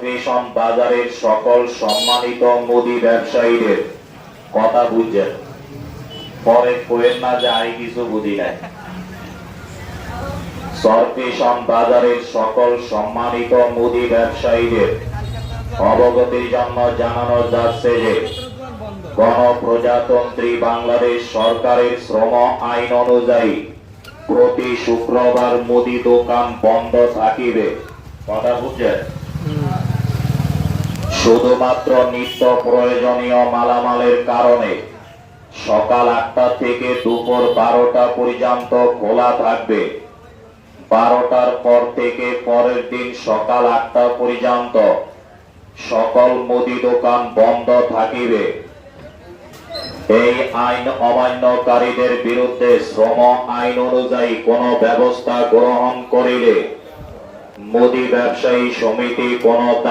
Ration বাজারের সকল সম্মানিত মুদি ব্যবসায়ীদের কথা বুঝছেন, পরে কোয়েন না যে আমি কিছু বুঝি নাই। সরপেশন বাজারের সকল সম্মানিত মুদি ব্যবসায়ীদের অবগতির জন্য জানানো যাচ্ছে যে গণপ্রজাতন্ত্রী বাংলাদেশ সরকারের শ্রম আইন অনুযায়ী প্রতি শুক্রবার মুদি দোকান বন্ধ থাকিবে। কথা বুঝছেন? শুধুমাত্র নিত্য প্রয়োজনীয় মালামালের কারণে সকাল 8টা থেকে দুপুর 12টা পর্যন্ত খোলা থাকবে। 12টার পর থেকে পরের দিন সকাল 8টা পর্যন্ত সকল মুদি দোকান বন্ধ থাকিবে। এই আইন অমান্যকারীদের বিরুদ্ধে শ্রম আইন অনুযায়ী কোনো ব্যবস্থা গ্রহণ করিলে মুদি ব্যবসায়ী সমিতি কোনো